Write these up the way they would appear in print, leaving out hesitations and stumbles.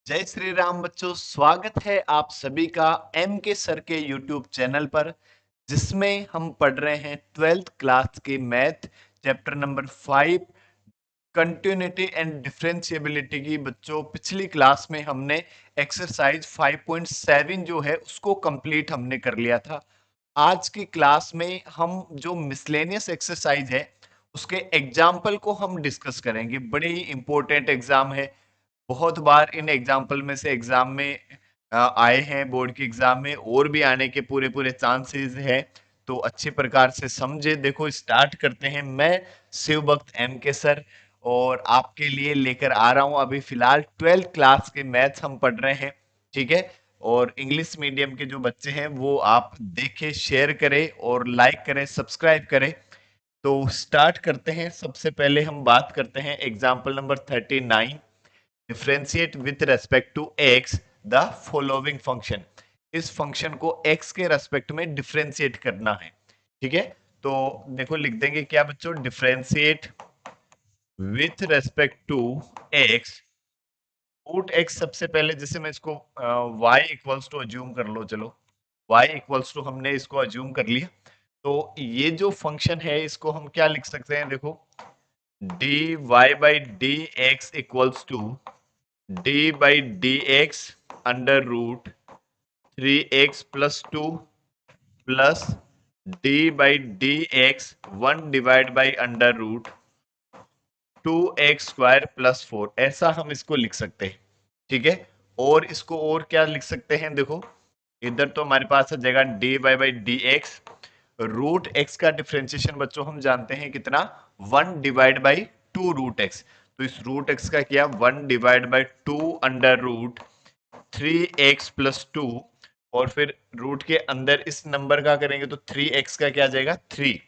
जय श्री राम बच्चों, स्वागत है आप सभी का एम के सर के यूट्यूब चैनल पर, जिसमें हम पढ़ रहे हैं 12th क्लास के math chapter number 5 continuity and differentiability की। बच्चों, पिछली क्लास में हमने एक्सरसाइज 5.7 जो है उसको कंप्लीट हमने कर लिया था। आज की क्लास में हम जो मिसलेनियस एक्सरसाइज है उसके एग्जाम्पल को हम डिस्कस करेंगे। बड़े ही इंपॉर्टेंट एग्जाम है, बहुत बार इन एग्जाम्पल में से एग्जाम में आए हैं, बोर्ड के एग्जाम में और भी आने के पूरे पूरे चांसेस है। तो अच्छे प्रकार से समझे। देखो, स्टार्ट करते हैं। मैं शिव भक्त एम के सर और आपके लिए लेकर आ रहा हूं अभी फिलहाल 12th क्लास के मैथ्स हम पढ़ रहे हैं, ठीक है। और इंग्लिश मीडियम के जो बच्चे हैं वो आप देखें, शेयर करें और लाइक करें, सब्सक्राइब करें। तो स्टार्ट करते हैं। सबसे पहले हम बात करते हैं example number 39। Differentiate with respect to x the following function. इस फंक्शन को एक्स के रेस्पेक्ट में डिफरेंशिएट करना है, ठीक है। तो देखो, लिख देंगे क्या बच्चों, differentiate with respect to x. Root x सबसे पहले, जैसे मैं इसको y इक्वल्स टू अज्यूम कर लो, चलो y इक्वल्स टू हमने इसको अज्यूम कर लिया। तो ये जो फंक्शन है इसको हम क्या लिख सकते हैं, देखो, dy by d x equals to d by d x under root 3x plus 2 plus d by d x 1 divide by under root 2x² plus 4। ऐसा हम इसको लिख सकते हैं, ठीक है। और इसको और क्या लिख सकते हैं, देखो, इधर तो हमारे पास है जगह d by d x. Root x का डिफरेंशिएशन बच्चों हम जानते हैं कितना, 1 डिवाइड बाई 2 रूट एक्स। तो इस रूट एक्स का किया 1 divide by 2 under root 3x plus 2। और फिर रूट के अंदर इस नंबर का करेंगे तो 3x का क्या आ जाएगा, 3,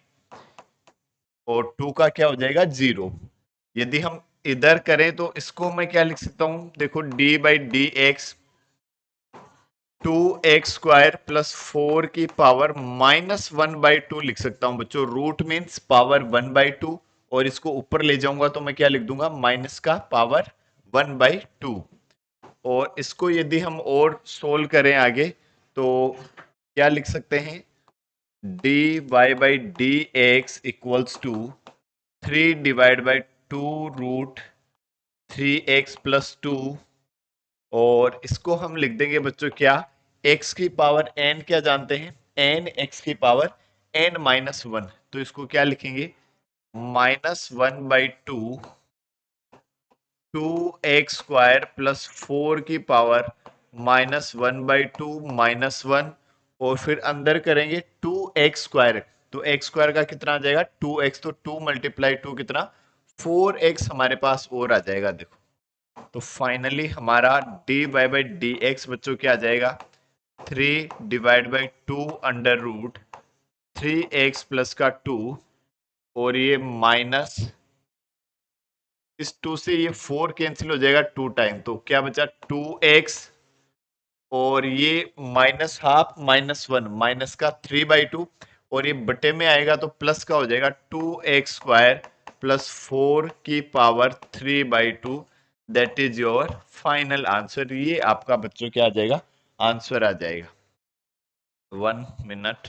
और 2 का क्या हो जाएगा, 0। यदि हम इधर करें तो इसको मैं क्या लिख सकता हूं, देखो, D by d x 2x² plus 4 की पावर -1/2 लिख सकता हूं बच्चों। रूट मीन्स पावर 1/2, और इसको ऊपर ले जाऊंगा तो मैं क्या लिख दूंगा, माइनस का पावर 1/2। और इसको यदि हम और सोल्व करें आगे तो क्या लिख सकते हैं, d y by d x equals to 3 divide by 2 root 3x plus 2। और इसको हम लिख देंगे बच्चों क्या, x की पावर n क्या जानते हैं, n x की पावर n-1। तो इसको क्या लिखेंगे, -1/2 2x² प्लस 4 की पावर -1/2 -1। और फिर अंदर करेंगे 2x²। तो x² का कितना आ जाएगा, 2x। तो 2 मल्टीप्लाई 2 कितना, 4x हमारे पास और आ जाएगा, देखो। तो फाइनली हमारा डी बाई डी एक्स बच्चों क्या आ जाएगा, 3 divide by 2 under root 3x plus का 2, और ये माइनस, इस 2 से ये 4 कैंसिल हो जाएगा 2 टाइम, तो क्या बचा 2x। और ये माइनस हाफ -1 माइनस का 3/2, और ये बटे में आएगा तो प्लस का हो जाएगा 2x² प्लस 4 की power 3/2। That is your final answer. ये आपका बच्चों क्या आ जाएगा, आंसर आ जाएगा। 1 मिनट।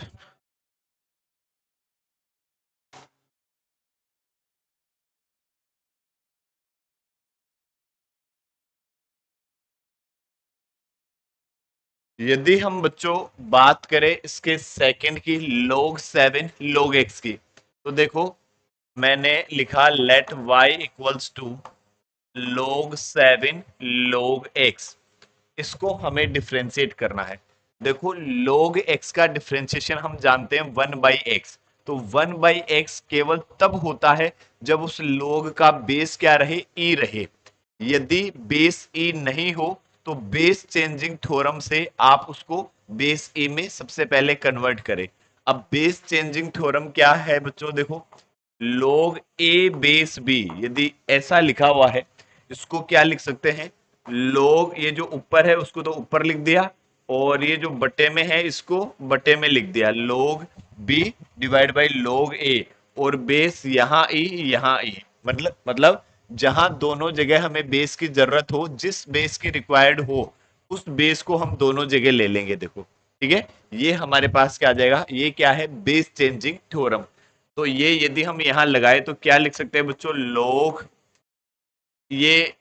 यदि हम बच्चों बात करें इसके सेकंड की, log 7 log x की, तो देखो, मैंने लिखा let y equals to log 7 log x। इसको हमें डिफरेंशिएट करना है। देखो, log x का डिफरेंशिएशन हम जानते हैं 1/x। तो 1/x केवल तब होता है जब उस log का बेस क्या रहे, e रहे। यदि बेस e नहीं हो तो बेस चेंजिंग थ्योरम से आप उसको बेस e में सबसे पहले कन्वर्ट करें। अब बेस चेंजिंग थ्योरम क्या है बच्चों, देखो, log a बेस b, यदि ऐसा लिखा हुआ है इसको क्या लिख सकते हैं, log, ये जो ऊपर है उसको तो ऊपर लिख दिया, और ये जो बटे में है इसको बटे में लिख दिया, log b divide by log a। और बेस यहाँ e यहाँ e, मतलब जहां दोनों जगह हमें बेस की जरूरत हो, जिस बेस की रिक्वायर्ड हो, उस बेस को हम दोनों जगह ले लेंगे। देखो ठीक है, ये हमारे पास क्या आ जाएगा, ये क्या है, बेस चेंजिंग थ्योरम। तो ये यदि हम यहां लगाए तो क्या लिख सकते हैं बच्चों, लॉग, ये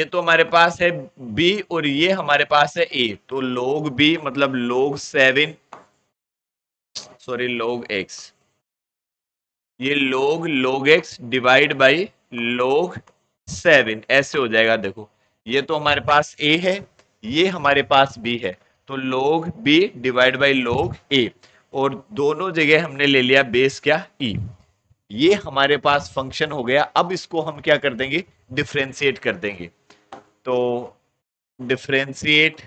तो हमारे पास है बी और ये हमारे पास है ए, तो log बी मतलब log एक्स, ये log x divide by log 7 ऐसे हो जाएगा। देखो ये तो हमारे पास ए है, ये हमारे पास बी है, तो log b divide by log a, और दोनों जगह हमने ले लिया बेस क्या, ई। ये हमारे पास फंक्शन हो गया। अब इसको हम क्या कर देंगे, डिफ्रेंशिएट कर देंगे। तो differentiate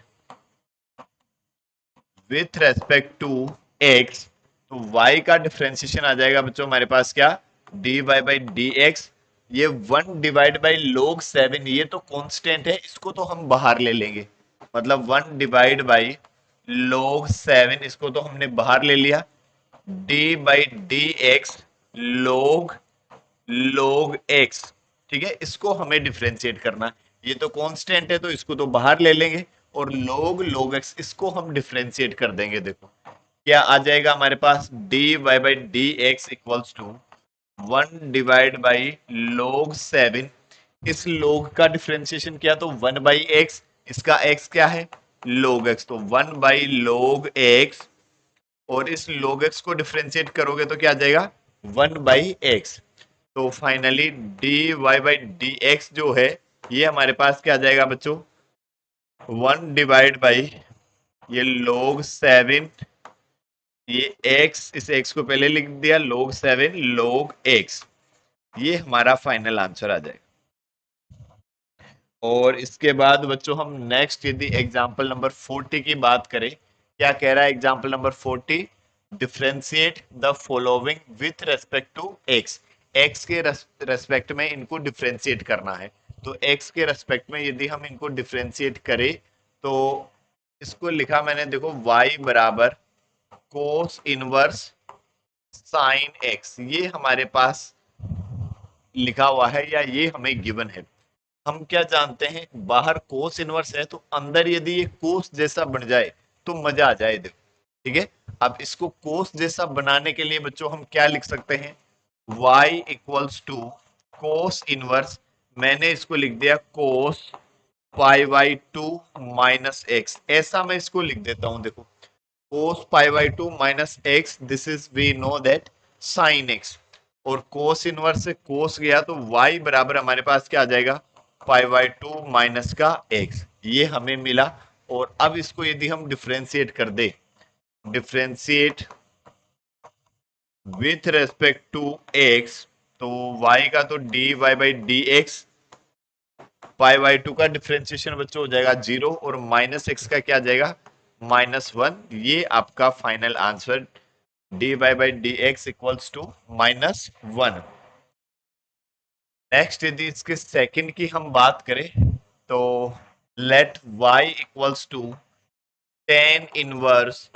with respect to x, तो y का डिफ्रेंशिएशन आ जाएगा बच्चों हमारे पास क्या, dy बाई डी एक्स। ये 1/log 7, ये तो कांस्टेंट है, इसको तो हम बाहर ले लेंगे, मतलब 1/log 7, इसको तो हमने बाहर ले लिया। d by d x log x, ठीक है, इसको हमें डिफ्रेंशिएट करना है। ये तो कांस्टेंट है तो इसको तो बाहर ले लेंगे, और log x इसको हम डिफ्रेंशिएट कर देंगे। देखो क्या आ जाएगा हमारे पास, dy by d x equals to 1/log 7। इस log का डिफ्रेंशिएशन किया तो 1/x, इसका x क्या है, log x, तो 1/log x, और इस log x को डिफ्रेंशिएट करोगे तो क्या आ जाएगा, 1/x। तो finally dy by d x जो है, ये हमारे पास क्या आ जाएगा बच्चों, 1/, ये log 7, ये x, इस x को पहले लिख दिया, log 7 log x, ये हमारा फाइनल आंसर आ जाएगा। और इसके बाद बच्चों हम नेक्स्ट यदि एग्जांपल नंबर 40 की बात करें, क्या कह रहा है example number 40, differentiate the following with respect to x. X के रेस्पेक्ट में इनको डिफरेंशिएट करना है, तो एक्स के रेस्पेक्ट में यदि हम इनको डिफरेंशिएट करें तो इसको लिखा मैंने, देखो y बराबर कोस इनवर्स साइन एक्स, ये हमारे पास लिखा हुआ है या ये हमें गिवन है। हम क्या जानते हैं, बाहर कोस इनवर्स है, तो अंदर यदि ये कोस जैसा बन जाए तो मजा आ जाए। देखो ठीक है, अब इसको कोस जैसा बनाने के लिए बच्चों हम क्या लिख सकते हैं, y equals to cos inverse, मैंने इसको लिख दिया कोस π/2 माइनस एक्स, ऐसा मैं इसको लिख देता हूं। देखो cos π/2 minus x, this is we know that sine x, और कोस इनवर्स से कोस गया तो y बराबर हमारे पास क्या आ जाएगा, π/2 माइनस का x, ये हमें मिला। और अब इसको यदि हम डिफ्रेंशिएट कर दे, differentiate with respect to x, तो y का तो dy बाई डी एक्स, π/2 का डिफ्रेंशिएशन बच्चों हो जाएगा 0, और माइनस एक्स का क्या आ जाएगा, -1। ये आपका final answer dy by d x equals to -1। Next यदि इसके सेकंड की हम बात करें तो let y equals to tan inverse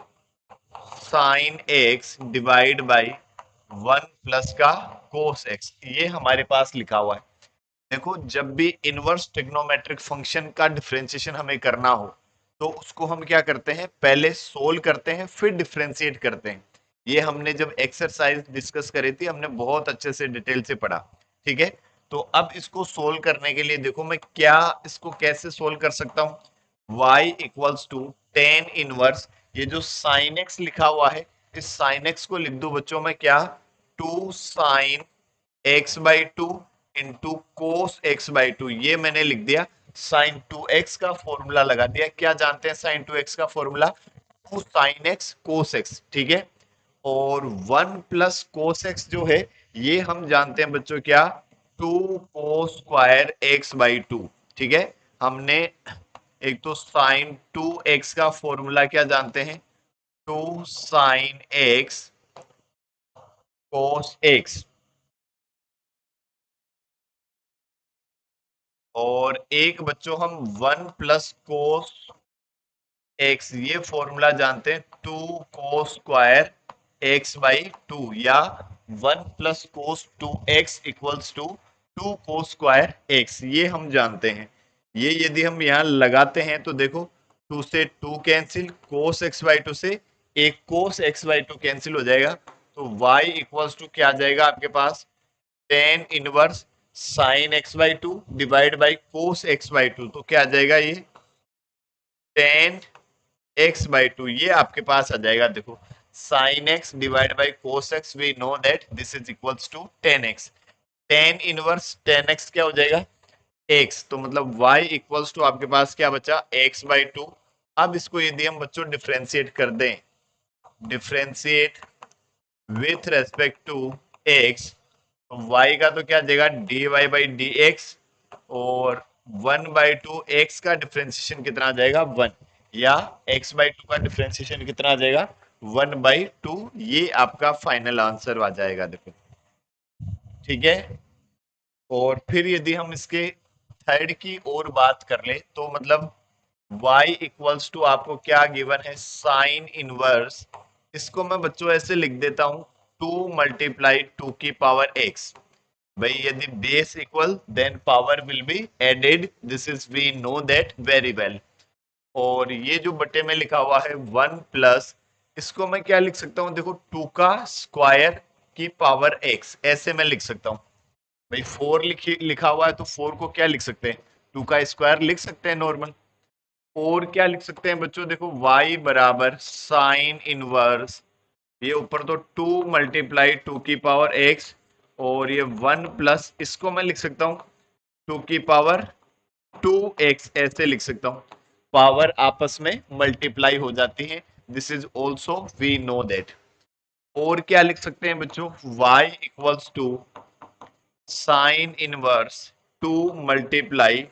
sine x divide by 1 plus का कोस x, ये हमारे पास लिखा हुआ है। देखो जब भी इनवर्स ट्रिग्नोमेट्रिक फंक्शन का डिफरेंशिएशन हमें करना हो तो उसको हम क्या करते हैं, पहले सोल्व करते हैं फिर डिफरेंशिएट करते हैं। ये हमने जब एक्सरसाइज डिस्कस करी थी, हमने बहुत अच्छे से डिटेल से पढ़ा। ठीक है, तो अब इसको सोल्व करने के लिए देखो मैं क्या, इसको कैसे सोल्व कर सकता हूं, y equals to tan inverse, ये जो साइन एक्स लिखा हुआ है, इस साइन एक्स को लिख दो बच्चों में क्या, 2 sin x/2 into cos x/2, ये मैंने लिख दिया। साइन 2x का फॉर्मूला लगा दिया, क्या जानते हैं साइन 2x का फॉर्मूला, 2 sin x कोस x, ठीक है। और 1 प्लस कोस x जो है, ये हम जानते हैं बच्चों क्या, 2 cos² x/2, ठीक है। हमने एक तो साइन 2x का फॉर्मूला क्या जानते हैं, 2 sin x cos x, और एक बच्चों हम 1 प्लस कोस एक्स, ये फॉर्मूला जानते हैं, 2 cos² x/2, या 1 plus cos 2x equals to two cos square x, ये हम जानते हैं। ये यदि हम यहाँ लगाते हैं तो देखो, टू से to cancel, cos x by to से एक कोस एक्स बाई टू कैंसिल हो जाएगा, तो y इक्वल्स टू क्या आ जाएगा आपके पास, tan inverse sine x by two divide by cos x by two, तो क्या आ जाएगा ये टेन एक्स बाई टू, ये आपके पास आ जाएगा। देखो sine x divide by cos x, we know that this is equals to tan x, tan inverse tan x क्या हो जाएगा एक्स, तो मतलब y इक्वल्स टू आपके पास क्या बचा एक्स बाई टू। अब इसको यदि हम बच्चों डिफ्रेंशिएट कर दें, differentiate with respect to x, तो y का तो क्या देगा d y by d x, और वन बाई टू एक्स का डिफ्रेंसिएशन कितना आ जाएगा वन, या x बाई टू का डिफ्रेंसिएशन कितना आ जाएगा वन बाई टू, ये आपका फाइनल आंसर आ जाएगा। देखो ठीक है। और फिर यदि हम इसके थर्ड की और बात कर ले तो मतलब y इक्वल्स टू आपको क्या गिवन है साइन इनवर्स, इसको मैं बच्चों ऐसे लिख देता हूं टू मल्टीप्लाई टू की पावर x। भाई यदि base equal then power will be added, this is we know that very well. और ये जो बटे में लिखा हुआ है वन प्लस, इसको मैं क्या लिख सकता हूं, देखो टू का स्क्वायर की पावर x, ऐसे मैं लिख सकता हूं। भाई फोर लिखा हुआ है तो फोर को क्या लिख सकते हैं, टू का स्क्वायर लिख सकते हैं नॉर्मल। और क्या लिख सकते हैं बच्चों, देखो y बराबर साइन इनवर्स, ये ऊपर तो टू मल्टीप्लाई टू की पावर x, और ये वन प्लस, इसको मैं लिख सकता हूं टू की पावर टू एक्स, ऐसे लिख सकता हूं। पावर आपस में मल्टीप्लाई हो जाती है, this is also we know that. और क्या लिख सकते हैं बच्चों, y equals to sine inverse two multiply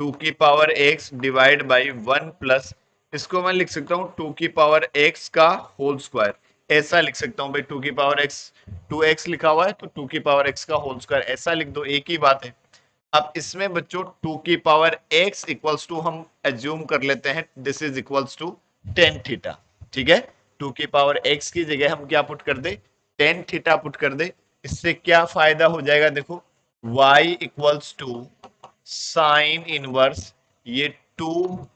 two की power x divide by one plus, इसको मैं लिख सकता हूं टू की पावर एक्स का होल स्क्वायर, ऐसा लिख सकता हूं। भाई टू की पावर एक्स, टू एक्स लिखा हुआ है तो टू की पावर एक्स का होल स्क्वायर ऐसा लिख दो, एक ही बात है। अब इसमें बच्चों टू की पावर एक्स इक्वल्स टू हम एज्यूम कर लेते हैं this is equals to tan theta, ठीक है। टू की पावर एक्स की जगह हम क्या पुट कर दे, टेन थीटा पुट कर दे। इससे क्या फायदा हो जाएगा, देखो y equals to sine inverse, ये टू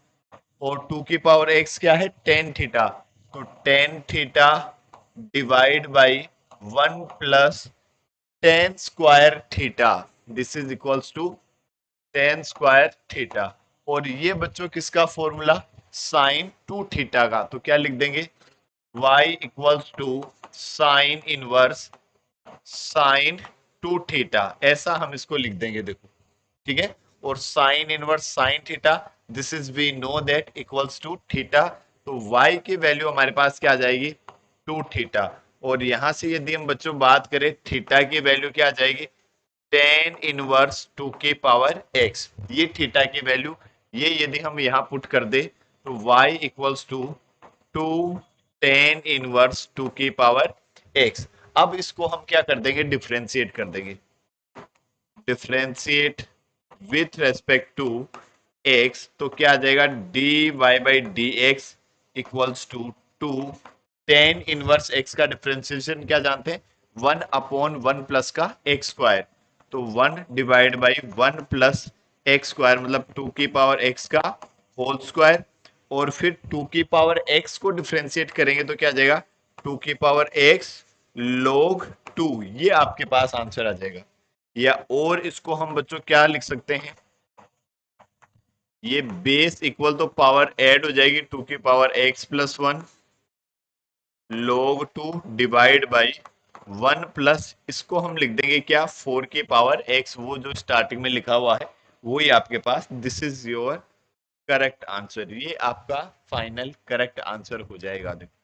और टू की पावर एक्स क्या है टेन थीटा, तो tan theta divide by one plus tan square theta, this is equals to tan square theta. और ये बच्चों किसका फॉर्मूला, साइन टू थीटा का, तो क्या लिख देंगे y equals to sine inverse sine two theta, ऐसा हम इसको लिख देंगे। देखो ठीक है। और sine inverse sine theta, this is we know that equals to theta, तो y की वैल्यू हमारे पास क्या आ जाएगी टू थीटा। और यहां से यदि हम बच्चों बात करें थीटा की वैल्यू क्या आ जाएगी टेन इनवर्स टू की पावर एक्स, ये थीटा की वैल्यू, ये यदि हम यहां पुट कर दे तो y equals to two tan inverse two की पावर एक्स। अब इसको हम क्या कर देंगे डिफ्रेंशिएट कर देंगे, differentiate with respect to x, तो क्या आ जाएगा d y by d x equals to two tan inverse x का डिफ्रेंसिएशन क्या जानते हैं वन अपॉन वन प्लस का एक्स स्क्वायर, तो one divide by one plus x square मतलब टू की पावर एक्स का होल स्क्वायर। और फिर टू की पावर एक्स को डिफ्रेंशिएट करेंगे तो क्या आ जाएगा टू की पावर एक्स log टू, ये आपके पास आंसर आ जाएगा। या और इसको हम बच्चों क्या लिख सकते हैं, ये बेस इक्वल तो पावर ऐड हो जाएगी टू की power x plus one log two divide by one plus, इसको हम लिख देंगे क्या फोर की पावर एक्स, वो जो स्टार्टिंग में लिखा हुआ है वही आपके पास, this is your correct answer, ये आपका फाइनल करेक्ट आंसर हो जाएगा। देखो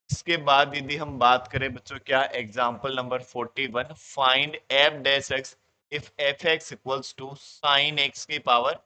इसके बाद यदि हम बात करें बच्चों क्या example number 41, find f dash x if f x equals to sine x की पावर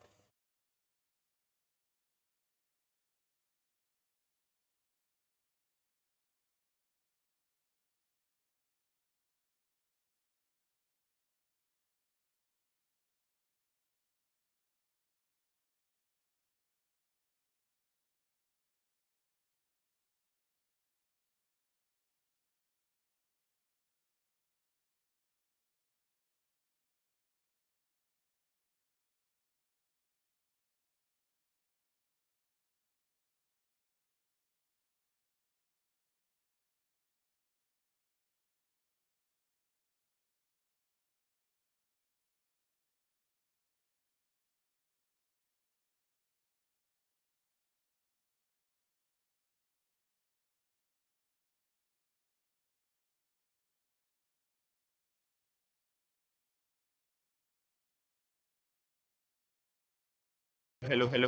हेलो हेलो।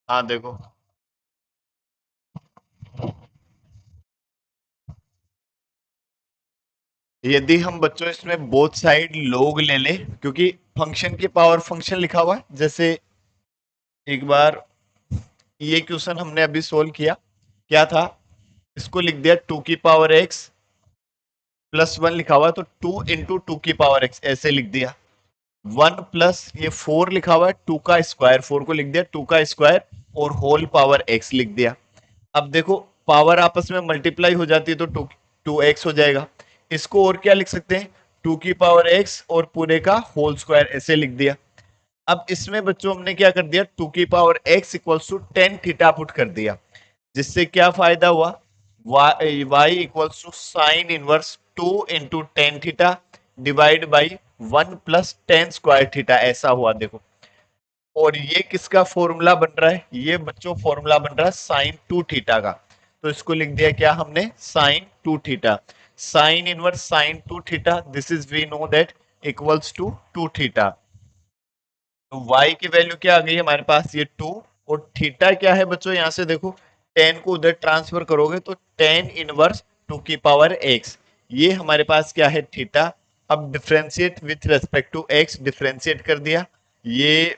हाँ देखो, यदि हम बच्चों इसमें बोथ साइड लोग ले ले, क्योंकि फंक्शन की पावर फंक्शन लिखा हुआ है, जैसे एक बार ये क्वेश्चन हमने अभी सोल्व किया, क्या था, इसको लिख दिया टू की पावर एक्स प्लस वन लिखा हुआ है, तो टू इंटू टू की पावर एक्स ऐसे लिख दिया। वन प्लस ये फोर लिखा हुआ है, टू का स्क्वायर, फोर को लिख दिया टू का स्क्वायर और होल पावर एक्स लिख दिया। अब देखो, पावर आपस में मल्टीप्लाई हो जाती है तो टू टू एक्स हो जाएगा। इसको और क्या लिख सकते हैं, टू की पावर एक्स और पूरे का होल स्क्वायर ऐसे लिख दिया। अब इसमें बच्चों हमने क्या कर दिया, टू की power x equals to tan theta put कर दिया, जिससे क्या फायदा हुआ, y equals to sine inverse two into tan theta divide by one plus tan square theta, ऐसा हुआ देखो। और ये किसका फॉर्मूला बन रहा है, ये बच्चों फॉर्मूला बन रहा है साइन टू थीटा का। तो इसको लिख दिया क्या हमने, sine two theta. Sine inverse sine two theta, this is we know that equals to two theta. तो y की वैल्यू क्या आ गई हमारे पास, ये टू। और थीटा क्या है बच्चों, यहां से देखो, टेन को उधर ट्रांसफर करोगे तो टेन इनवर्स टू की पावर एक्स, ये हमारे पास क्या है, थीटा। अब differentiate with respect to x, differentiate कर दिया, ये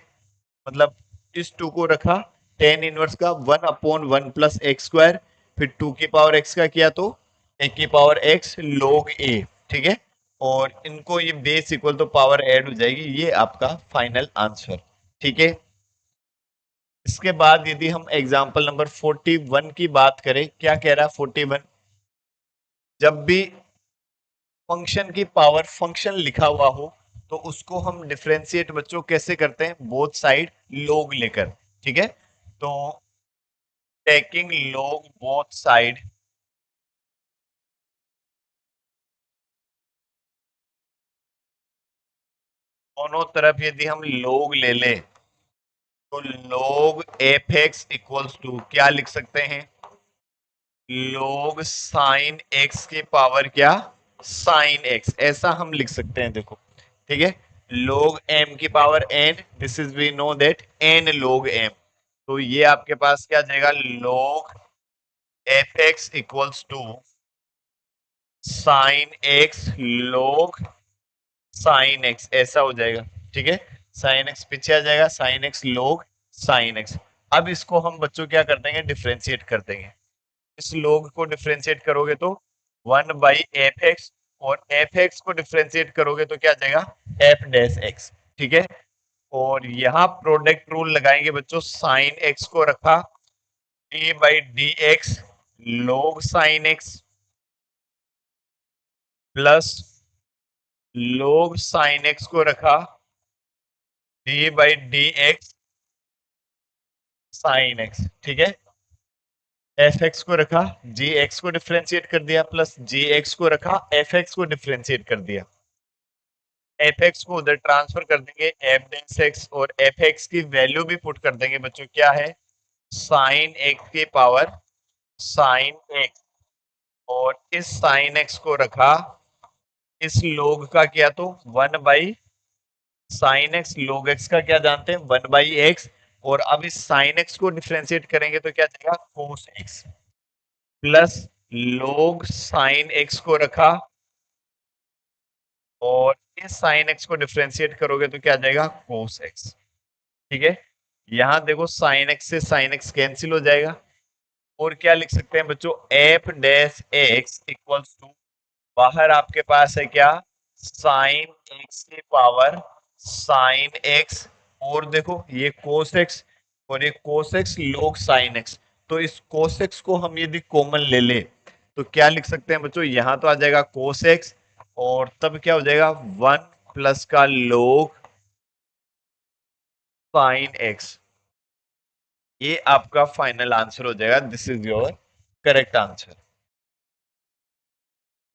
मतलब इस टू को रखा टेन इनवर्स का one upon one plus x square, फिर टू की पावर एक्स का किया तो ए की पावर एक्स log ए, ठीक है। और इनको ये बेस इक्वल तो पावर ऐड हो जाएगी, ये आपका फाइनल आंसर, ठीक है। इसके बाद यदि हम एग्जांपल नंबर 41 की बात करें, क्या कह रहा है 41, जब भी फंक्शन की पावर फंक्शन लिखा हुआ हो तो उसको हम डिफरेंशिएट बच्चों कैसे करते हैं, बोथ साइड लोग लेकर, ठीक है। तो टेकिंग लोग बोथ साइड, दोनों तरफ यदि हम लोग ले लें तो लोग एफ एक्स इक्वल्स टू क्या लिख सकते हैं, लोग साइन एक्स की पावर क्या, साइन एक्स, ऐसा हम लिख सकते हैं देखो, ठीक है। लोग एम की power n, this is we know that n log m, तो ये आपके पास क्या आ जाएगा, log f x equals to sine x log sine x, ऐसा हो जाएगा, ठीक है। साइन एक्स पीछे आ जाएगा, sign x log sine x. अब इसको हम बच्चों क्या कर देंगे, डिफ्रेंशिएट कर देंगे। इस लोग को डिफ्रेंशिएट करोगे तो वन बाई एफ एक्स, और एफ एक्स को डिफ्रेंशिएट करोगे तो क्या आ जाएगा, एफ डैश एक्स, ठीक है। और यहाँ प्रोडक्ट रूल लगाएंगे बच्चों, साइन एक्स को रखा D by d x log sine x plus लोग साइन एक्स को रखा D by d x sine x, ठीक है। एफ एक्स को रखा, जी एक्स को डिफ्रेंशिएट कर दिया, प्लस जी एक्स को रखा, एफ एक्स को डिफ्रेंशिएट कर दिया। एफ एक्स को उधर ट्रांसफर कर देंगे एफ डेंस एक्स, और एफ एक्स की वैल्यू भी पुट कर देंगे बच्चों, क्या है, साइन एक्स की पावर साइन एक्स, और इस साइन एक्स को रखा, इस लोग का किया तो वन बाई साइन एक्स, लोग एक्स का क्या जानते हैं, वन बाई एक्स। और अब इस साइन एक्स को डिफ्रेंशिएट करेंगे तो क्या जाएगा, कोस एक्स, प्लस लोग साइन एक्स को रखा, और इस साइन एक्स को डिफ्रेंशिएट करोगे तो क्या जाएगा, कोस एक्स, ठीक है। यहां देखो साइन एक्स से साइन एक्स कैंसिल हो जाएगा, और क्या लिख सकते हैं बच्चों, f dash x equals to, बाहर आपके पास है क्या, साइन एक्स की पावर साइन एक्स, और देखो ये कोस एक्स, और ये cos x log sine x. तो इस कोस एक्स को हम यदि कॉमन ले ले तो क्या लिख सकते हैं बच्चों, यहां तो आ जाएगा कोस एक्स, और तब क्या हो जाएगा, वन प्लस का लोग साइन एक्स, ये आपका फाइनल आंसर हो जाएगा, this is your correct answer.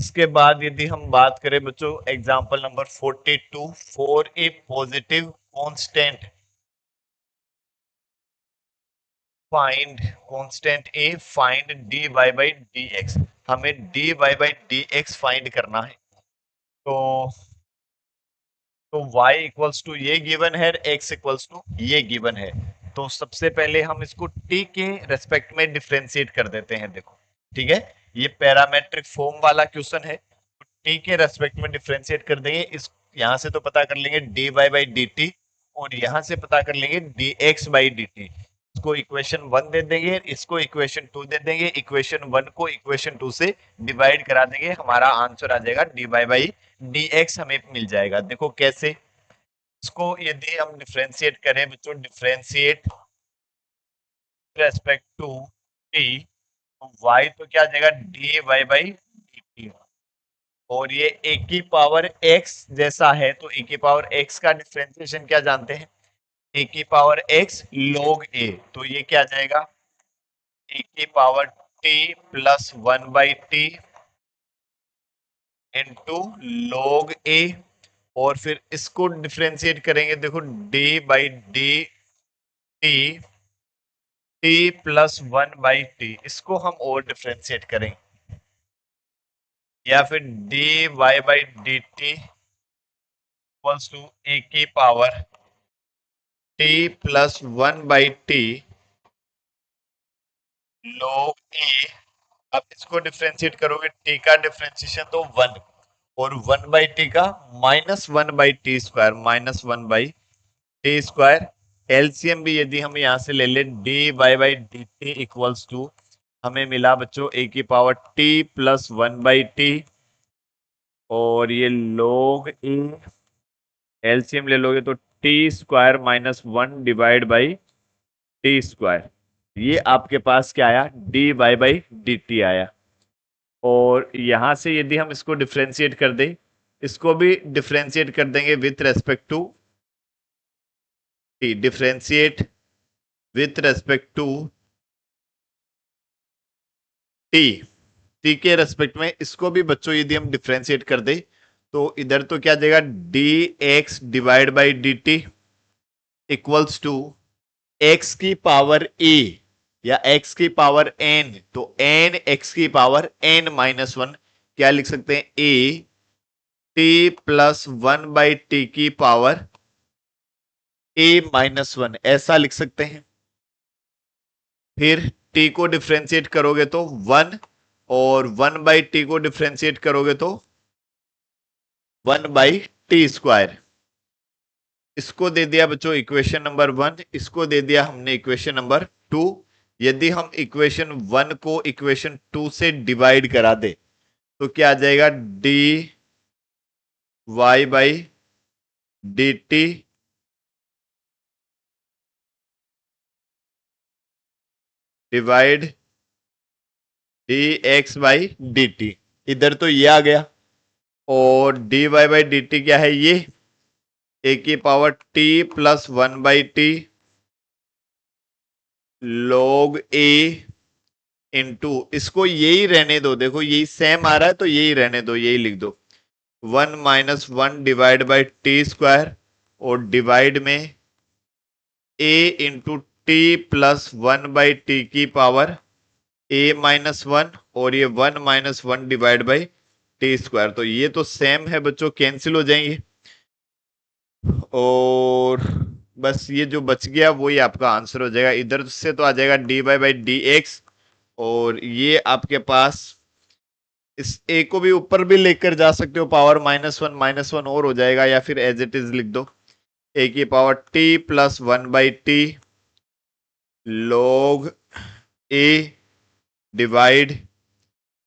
इसके बाद यदि हम बात करें बच्चों example number 42, for a positive constant find constant a, find d y by d x, हमें d y by d x find करना है। तो y इक्वल्स टू ये गिवन है, x इक्वल्स टू ये गिवन है। तो सबसे पहले हम इसको t के रेस्पेक्ट में डिफरेंशिएट कर देते हैं। देखो ठीक है, ये पैरामेट्रिक फॉर्म वाला क्वेश्चन है, t के रेस्पेक्ट में डिफरेंशिएट कर देंगे। इस यहां से तो पता कर लेंगे dy बाई dt, और यहां से पता कर लेंगे dx बाई dt। इसको इक्वेशन 1 दे देंगे, इसको इक्वेशन 2 दे देंगे, इक्वेशन 1 को इक्वेशन 2 से डिवाइड करा देंगे, हमारा आंसर आ जाएगा dy बाई dx हमें मिल जाएगा। देखो कैसे, इसको यदि हम डिफरेंशिएट करें बच्चों, डिफरेंशिएट रेस्पेक्ट टू t, तो y तो क्या आ जाएगा dy बाई dt, और ये a की पावर x जैसा है, तो a की पावर x का डिफरेंशिएशन क्या जानते हैं, a की पावर x log a, तो ये क्या आ जाएगा a की power t plus 1 by t into log a, और फिर इसको डिफरेंशिएट करेंगे। देखो d by d t t plus 1 by t, इसको हम और डिफरेंशिएट करेंगे, या फिर dy by d t equals to a की power t plus 1 by t log a। अब इसको डिफरेंशिएट करोगे, t का डिफरेंशिएशन तो 1, और 1 बाई टी का minus 1 by t square, minus 1 by t square. LCM भी यदि हम यहां से ले ले, d by d t equals to, हमें मिला बच्चों a की power t plus 1 by t, और ये log a, एलसीएम ले लोगे तो t square minus 1 divide by t square. ये आपके पास क्या आया, डी बाई डी टी आया। और यहां से यदि हम इसको डिफरेंशिएट कर दें, इसको भी डिफरेंशिएट कर देंगे with respect to t, differentiate with respect to t, t के रेस्पेक्ट में इसको भी बच्चों यदि हम डिफरेंशिएट कर दें, तो इधर तो क्या देगा d x divide by d t equals to x की पावर ए या एक्स की पावर एन, तो एन एक्स की पावर एन माइनस वन, क्या लिख सकते हैं a t plus 1 by t की पावर ए माइनस 1, ऐसा लिख सकते हैं। फिर t को डिफरेंशिएट करोगे तो 1, और 1 बाई टी को डिफरेंशिएट करोगे तो 1 बाई टी स्क्वायर। इसको दे दिया बच्चों इक्वेशन नंबर 1, इसको दे दिया हमने इक्वेशन नंबर 2। यदि हम इक्वेशन 1 को इक्वेशन 2 से डिवाइड करा दे, तो क्या आ जाएगा d y by d t divide d x by d t, इधर तो ये आ गया, और d y by d t क्या है, ये ए की power t plus 1 by t log a into, इसको यही रहने दो, देखो यही सेम आ रहा है तो यही रहने दो, यही लिख दो 1 minus 1 divide by t square, और डिवाइड में a into t plus 1 by t की पावर ए माइनस 1, और ये 1 minus 1 divide by t square. तो ये तो सेम है बच्चों, कैंसिल हो जाएंगे, और बस ये जो बच गया वही आपका आंसर हो जाएगा। इधर से तो आ जाएगा d y by d x, और ये आपके पास इस ए को भी ऊपर भी लेकर जा सकते हो, पावर माइनस वन और हो जाएगा, या फिर एज इट इज लिख दो ए की power t plus 1 by t log a divide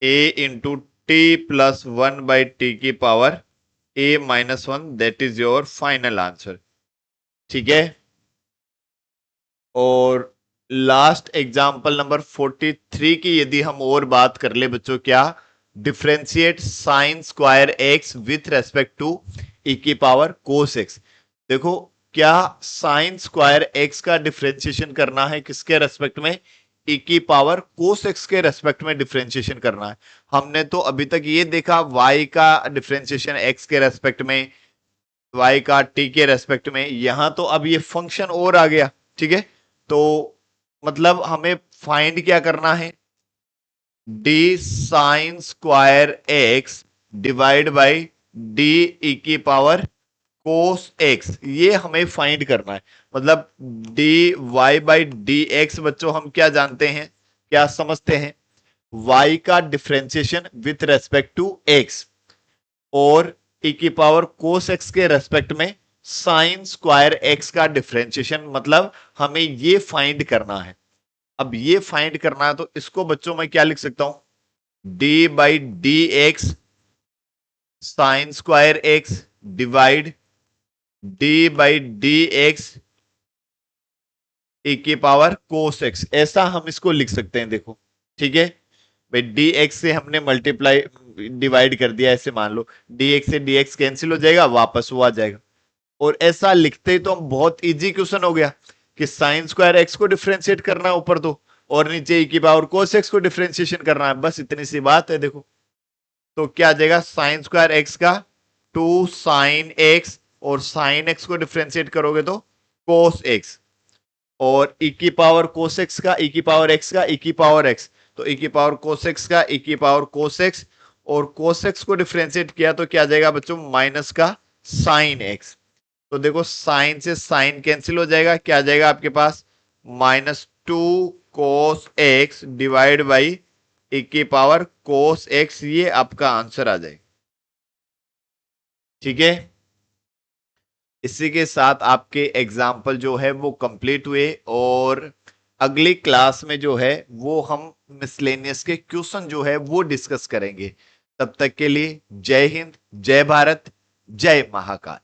a into t plus 1 by t की power a minus 1, that is your final answer. ठीक है, और लास्ट एग्जाम्पल नंबर 43 की यदि हम और बात कर ले बच्चों, क्या, differentiate sine square x with respect to e की पावर कोस एक्स। देखो क्या साइन स्क्वायर एक्स का डिफरेंशिएशन करना है, किसके रेस्पेक्ट में, ई की पावर कोस एक्स के रेस्पेक्ट में डिफरेंशिएशन करना है। हमने तो अभी तक ये देखा y का डिफरेंशिएशन x के रेस्पेक्ट में, y का t के रेस्पेक्ट में, यहां तो अब ये फंक्शन और आ गया। ठीक है, तो मतलब हमें फाइंड क्या करना है, D sign square x divide by D E की पावर कोस एक्स, ये हमें फाइंड करना है। मतलब d y by d x बच्चों हम क्या जानते हैं, क्या समझते हैं, y का differentiation with respect to x और e की पावर कोस x के रेस्पेक्ट में साइन स्क्वायर x का डिफ्रेंशिएशन, मतलब हमें ये फाइंड करना है। अब ये फाइंड करना है तो इसको बच्चों मैं क्या लिख सकता हूं, d by d x sign square x divide d by d x e की पावर कोस x, ऐसा हम इसको लिख सकते हैं। देखो ठीक है भाई, डी एक्स से हमने मल्टीप्लाई डिवाइड कर दिया, ऐसे मान लो डी एक्स से डी एक्स कैंसिल हो जाएगा, वापस वो आ जाएगा। और ऐसा लिखते ही तो हम बहुत इजी क्वेश्चन हो गया कि साइन स्क्वायर एक्स को डिफ्रेंशिएट करना है ऊपर तो, और नीचे ई की पावर कोस एक्स को डिफ्रेंशिएशन करना है, बस इतनी सी बात है। देखो तो क्या आ जाएगा, साइन स्क्वायर एक्स का 2 साइन एक्स, और साइन एक्स को डिफ्रेंशिएट करोगे तो कोस एक्स, और ई की पावर कोस एक्स का, ई की पावर एक्स का, ई की पावर एक्स, तो ई की पावर कोस एक्स का, ई की पावर कोस एक्स, और कोस एक्स को डिफ्रेंशिएट किया तो क्या जाएगा बच्चों, माइनस का साइन एक्स। तो देखो साइन से साइन कैंसिल हो जाएगा, क्या आ जाएगा आपके पास, -2 cos x divide by E की पावर कोस एक्स, ये आपका आंसर आ जाएगा। ठीक है, इसी के साथ आपके एग्जाम्पल जो है वो कंप्लीट हुए, और अगली क्लास में जो है वो हम मिसलेनियस के क्वेश्चन जो है वो डिस्कस करेंगे। तब तक के लिए जय हिंद, जय भारत, जय महाकाल।